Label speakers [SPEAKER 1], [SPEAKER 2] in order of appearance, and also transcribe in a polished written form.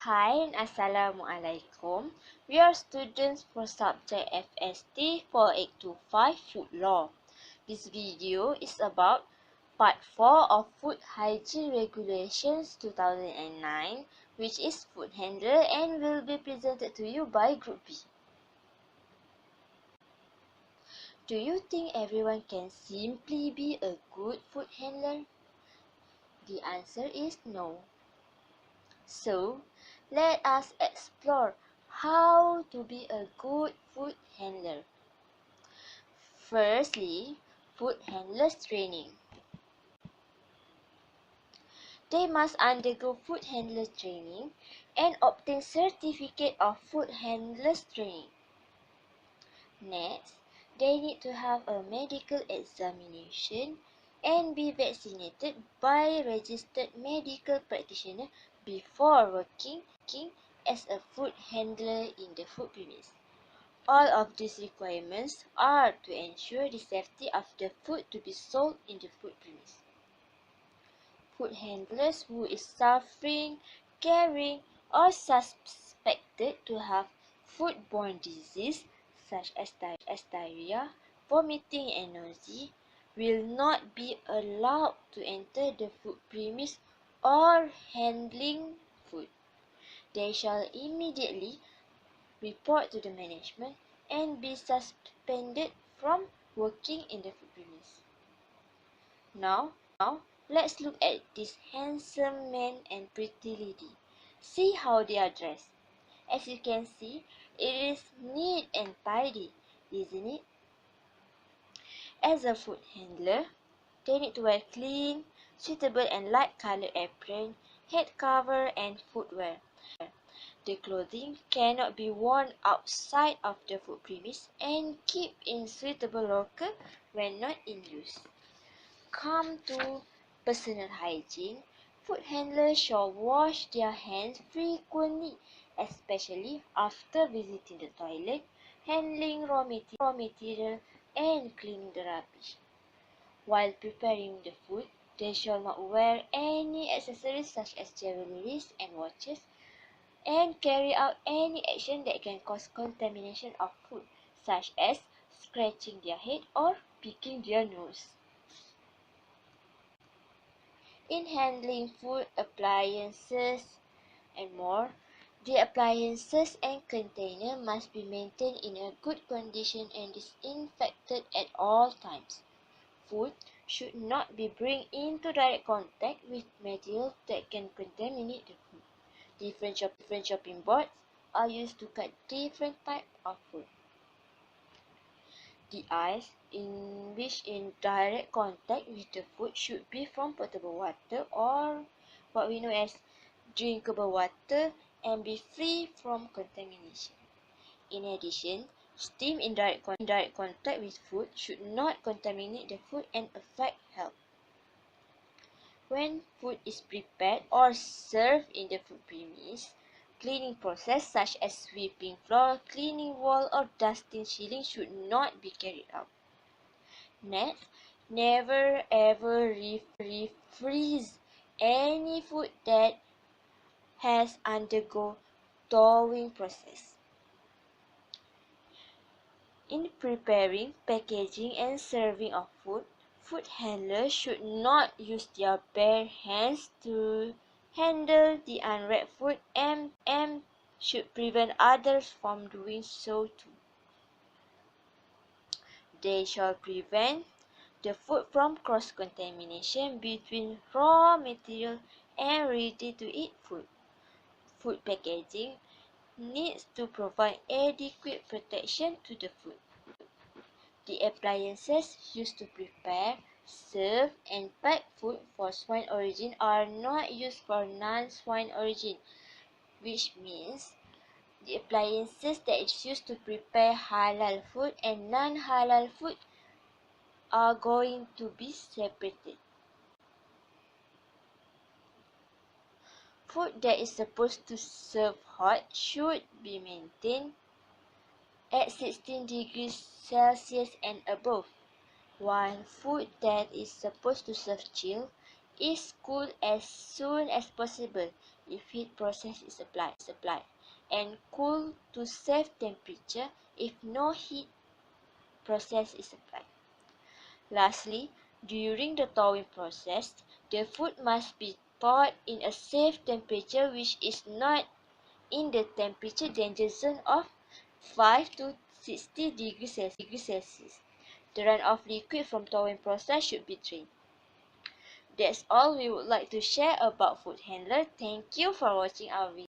[SPEAKER 1] Hi and Assalamualaikum. We are students for subject FST 4825 Food Law. This video is about Part 4 of Food Hygiene Regulations 2009, which is Food Handler and will be presented to you by Group B. Do you think everyone can simply be a good food handler? The answer is no. So, let us explore how to be a good food handler. Firstly, food handlers training. They must undergo food handlers training and obtain certificate of food handlers training. Next, they need to have a medical examination and be vaccinated by registered medical practitioner before working as a food handler in the food premise. All of these requirements are to ensure the safety of the food to be sold in the food premise. Food handlers who is suffering, carrying, or suspected to have foodborne disease such as diarrhea, vomiting, and nausea will not be allowed to enter the food premise or handling food. They shall immediately report to the management and be suspended from working in the food premise. Now, let's look at this handsome man and pretty lady. See how they are dressed. As you can see, it is neat and tidy, isn't it? As a food handler, they need to wear clean, suitable and light-colored apron, head cover and footwear. The clothing cannot be worn outside of the food premise and keep in suitable locker when not in use. Come to personal hygiene. Food handlers shall wash their hands frequently, especially after visiting the toilet, handling raw material, and cleaning the rubbish. While preparing the food, they shall not wear any accessories such as jewelries and watches, and carry out any action that can cause contamination of food, such as scratching their head or picking their nose. In handling food, appliances, and more, the appliances and container must be maintained in a good condition and disinfected at all times. Food should not be brought into direct contact with materials that can contaminate the food. Different chopping boards are used to cut different types of food. The ice in which in direct contact with the food should be from potable water or what we know as drinkable water and be free from contamination. In addition, steam in direct contact with food should not contaminate the food and affect health. When food is prepared or served in the food premise, cleaning process such as sweeping floor, cleaning wall or dusting ceiling should not be carried out. Next, never ever refreeze any food that has undergone thawing process. In preparing, packaging and serving of food, food handlers should not use their bare hands to handle the unwrapped food and should prevent others from doing so too. They shall prevent the food from cross-contamination between raw material and ready-to-eat food. Food packaging needs to provide adequate protection to the food. The appliances used to prepare, serve, and pack food for swine origin are not used for non-swine origin, which means the appliances that is used to prepare halal food and non-halal food are going to be separated. Food that is supposed to serve hot should be maintained at 16 degrees Celsius and above, while food that is supposed to serve chill is cooled as soon as possible if heat process is applied, and cool to safe temperature if no heat process is applied. Lastly, during the thawing process, the food must be thawed in a safe temperature which is not in the temperature danger zone of 5 to 60 degrees Celsius. The runoff liquid from thawing process should be drained. That's all we would like to share about food handler. Thank you for watching our video.